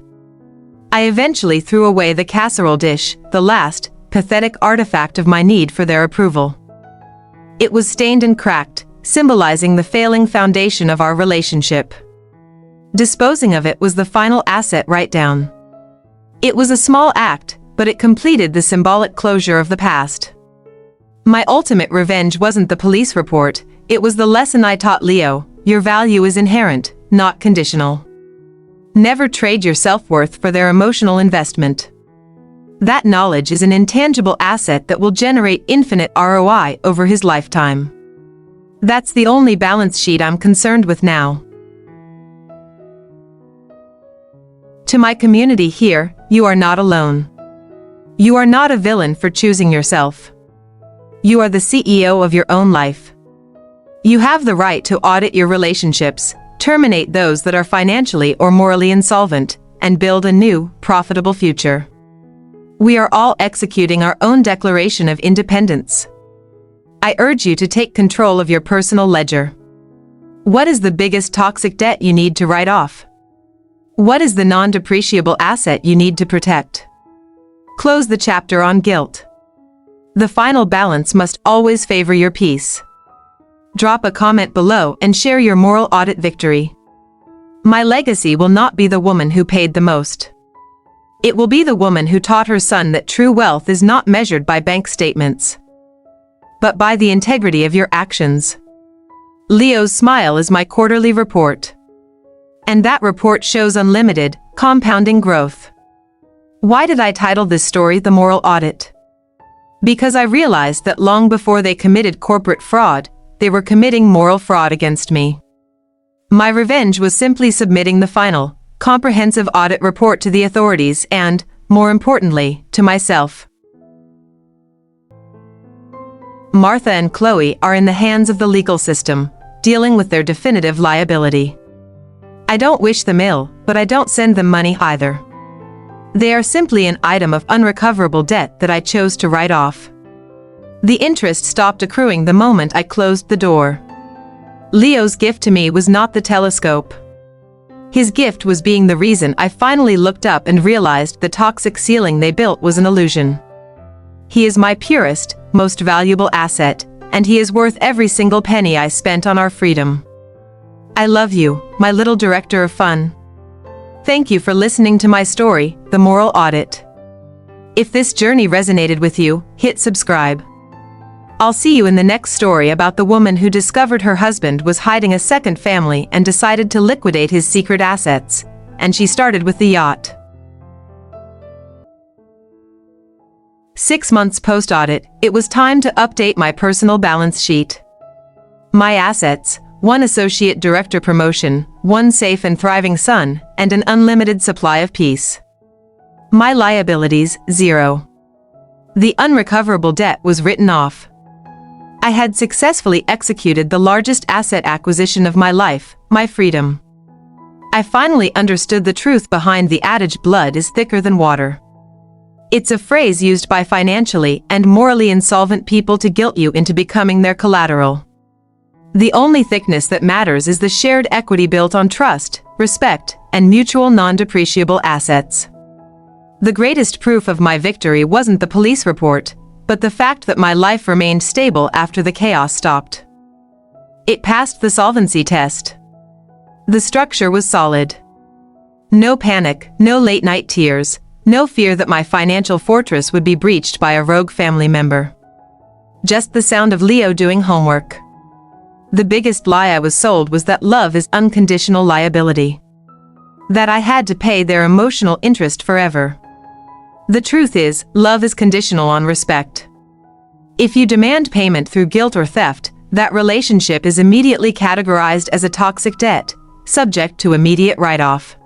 I eventually threw away the casserole dish, the last, pathetic artifact of my need for their approval. It was stained and cracked, symbolizing the failing foundation of our relationship. Disposing of it was the final asset write-down. It was a small act, but it completed the symbolic closure of the past. My ultimate revenge wasn't the police report, it was the lesson I taught Leo: your value is inherent, not conditional. Never trade your self-worth for their emotional investment. That knowledge is an intangible asset that will generate infinite ROI over his lifetime. That's the only balance sheet I'm concerned with now. To my community here, you are not alone. You are not a villain for choosing yourself. You are the CEO of your own life. You have the right to audit your relationships, terminate those that are financially or morally insolvent, and build a new, profitable future. We are all executing our own declaration of independence. I urge you to take control of your personal ledger. What is the biggest toxic debt you need to write off? What is the non-depreciable asset you need to protect? Close the chapter on guilt. The final balance must always favor your peace. Drop a comment below and share your moral audit victory. My legacy will not be the woman who paid the most. It will be the woman who taught her son that true wealth is not measured by bank statements, but by the integrity of your actions. Leo's smile is my quarterly report. And that report shows unlimited, compounding growth. Why did I title this story The Moral Audit? Because I realized that long before they committed corporate fraud, they were committing moral fraud against me. My revenge was simply submitting the final, comprehensive audit report to the authorities and, more importantly, to myself. Martha and Chloe are in the hands of the legal system, dealing with their definitive liability. I don't wish them ill, but I don't send them money either. They are simply an item of unrecoverable debt that I chose to write off. The interest stopped accruing the moment I closed the door. Leo's gift to me was not the telescope. His gift was being the reason I finally looked up and realized the toxic ceiling they built was an illusion. He is my purest, most valuable asset, and he is worth every single penny I spent on our freedom. I love you, my little director of fun. Thank you for listening to my story, The Moral Audit. If this journey resonated with you, hit subscribe. I'll see you in the next story about the woman who discovered her husband was hiding a second family and decided to liquidate his secret assets, and she started with the yacht. 6 months post-audit, it was time to update my personal balance sheet. My assets: 1 associate director promotion, 1 safe and thriving son, and an unlimited supply of peace. My liabilities: 0. The unrecoverable debt was written off. I had successfully executed the largest asset acquisition of my life, my freedom. I finally understood the truth behind the adage blood is thicker than water. It's a phrase used by financially and morally insolvent people to guilt you into becoming their collateral. The only thickness that matters is the shared equity built on trust, respect, and mutual non-depreciable assets. The greatest proof of my victory wasn't the police report, but the fact that my life remained stable after the chaos stopped. It passed the solvency test. The structure was solid. No panic, no late-night tears, no fear that my financial fortress would be breached by a rogue family member. Just the sound of Leo doing homework. The biggest lie I was sold was that love is unconditional liability. That I had to pay their emotional interest forever. The truth is, love is conditional on respect. If you demand payment through guilt or theft, that relationship is immediately categorized as a toxic debt, subject to immediate write-off.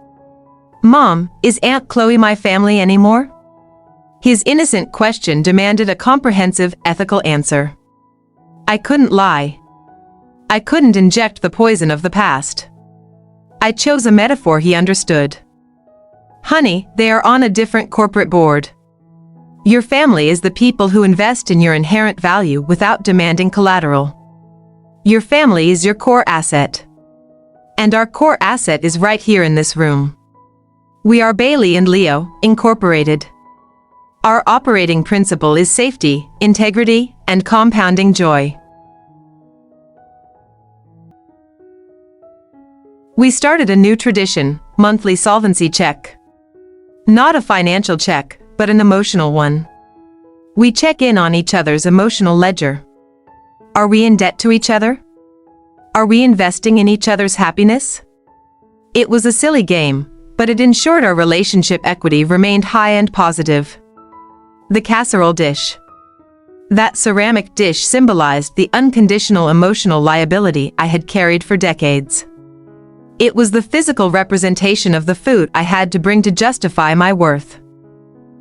Mom, is Aunt Chloe my family anymore? His innocent question demanded a comprehensive, ethical answer. I couldn't lie. I couldn't inject the poison of the past. I chose a metaphor he understood. Honey, they are on a different corporate board. Your family is the people who invest in your inherent value without demanding collateral. Your family is your core asset. And our core asset is right here in this room. We are Baylee and Leo, Incorporated. Our operating principle is safety, integrity, and compounding joy. We started a new tradition, monthly solvency check. Not a financial check, but an emotional one. We check in on each other's emotional ledger. Are we in debt to each other? Are we investing in each other's happiness? It was a silly game, but it ensured our relationship equity remained high and positive. The casserole dish. That ceramic dish symbolized the unconditional emotional liability I had carried for decades. It was the physical representation of the food I had to bring to justify my worth.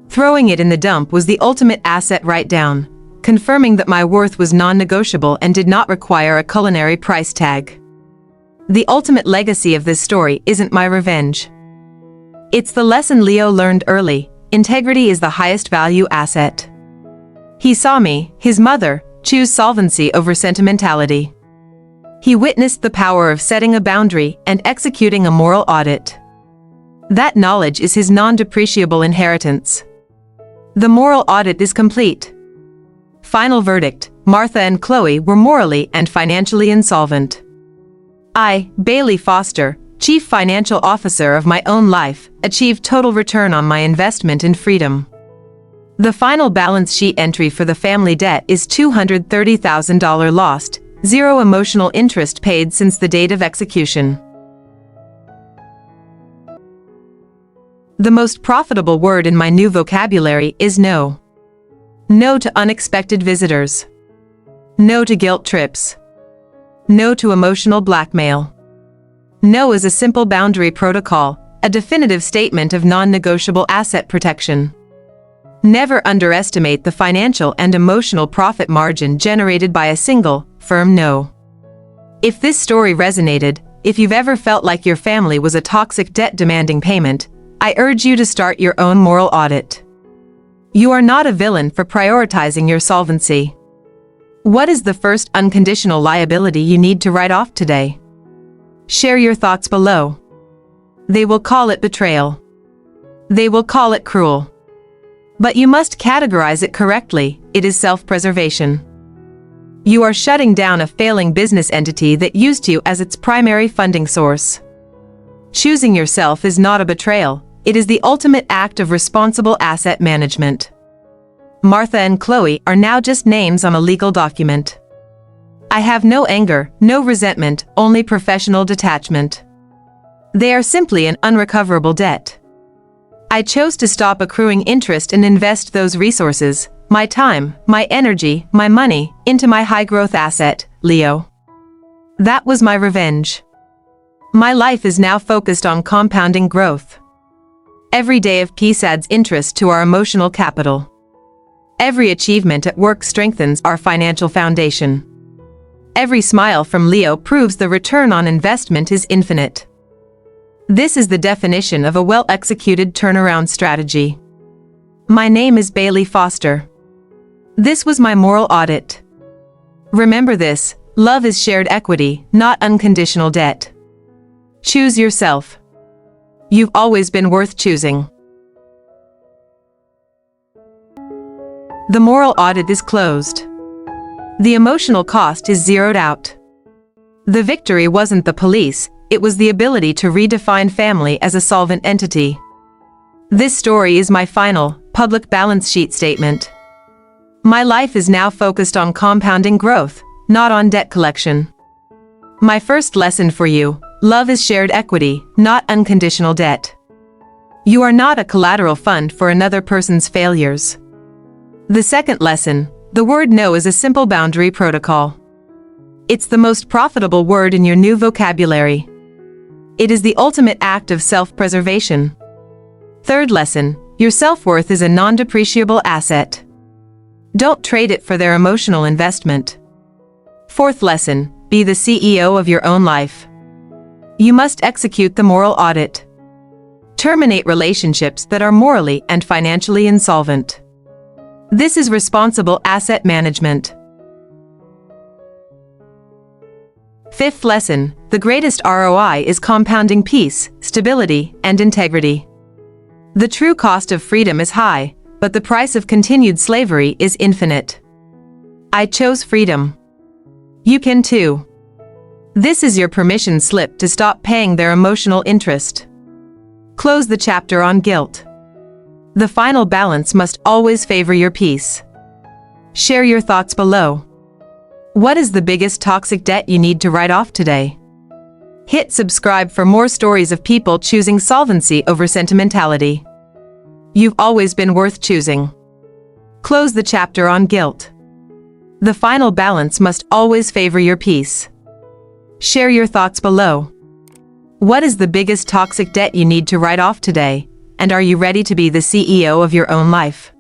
Throwing it in the dump was the ultimate asset write-down, confirming that my worth was non-negotiable and did not require a culinary price tag. The ultimate legacy of this story isn't my revenge. It's the lesson Leo learned early: integrity is the highest value asset. He saw me, his mother, choose solvency over sentimentality. He witnessed the power of setting a boundary and executing a moral audit. That knowledge is his non-depreciable inheritance. The moral audit is complete. Final verdict: Martha and Chloe were morally and financially insolvent. I, Baylee Foster, Chief Financial Officer of my own life, achieved total return on my investment in freedom. The final balance sheet entry for the family debt is $230,000 lost, zero emotional interest paid since the date of execution. The most profitable word in my new vocabulary is no. No to unexpected visitors. No to guilt trips. No to emotional blackmail. No is a simple boundary protocol, a definitive statement of non-negotiable asset protection. Never underestimate the financial and emotional profit margin generated by a single, firm no. If this story resonated, if you've ever felt like your family was a toxic debt demanding payment, I urge you to start your own moral audit. You are not a villain for prioritizing your solvency. What is the first unconditional liability you need to write off today? Share your thoughts below. They will call it betrayal. They will call it cruel. But you must categorize it correctly: it is self-preservation. You are shutting down a failing business entity that used you as its primary funding source. Choosing yourself is not a betrayal, it is the ultimate act of responsible asset management. Martha and Chloe are now just names on a legal document. I have no anger, no resentment, only professional detachment. They are simply an unrecoverable debt. I chose to stop accruing interest and invest those resources, my time, my energy, my money, into my high-growth asset, Leo. That was my revenge. My life is now focused on compounding growth. Every day of peace adds interest to our emotional capital. Every achievement at work strengthens our financial foundation. Every smile from Leo proves the return on investment is infinite. This is the definition of a well-executed turnaround strategy. My name is Baylee Foster. This was my moral audit. Remember this: love is shared equity, not unconditional debt. Choose yourself. You've always been worth choosing. The moral audit is closed. The emotional cost is zeroed out. The victory wasn't the police, it was the ability to redefine family as a solvent entity. This story is my final, public balance sheet statement. My life is now focused on compounding growth, not on debt collection. My first lesson for you: love is shared equity, not unconditional debt. You are not a collateral fund for another person's failures. The second lesson: the word no is a simple boundary protocol. It's the most profitable word in your new vocabulary. It is the ultimate act of self-preservation. Third lesson: your self-worth is a non-depreciable asset. Don't trade it for their emotional investment. Fourth lesson: be the CEO of your own life. You must execute the moral audit. Terminate relationships that are morally and financially insolvent. This is responsible asset management. Fifth lesson: the greatest ROI is compounding peace, stability, and integrity. The true cost of freedom is high, but the price of continued slavery is infinite. I chose freedom. You can too. This is your permission slip to stop paying their emotional interest. Close the chapter on guilt. The final balance must always favor your peace. Share your thoughts below. What is the biggest toxic debt you need to write off today? Hit subscribe for more stories of people choosing solvency over sentimentality. You've always been worth choosing. Close the chapter on guilt. The final balance must always favor your peace. Share your thoughts below. What is the biggest toxic debt you need to write off today? And are you ready to be the CEO of your own life?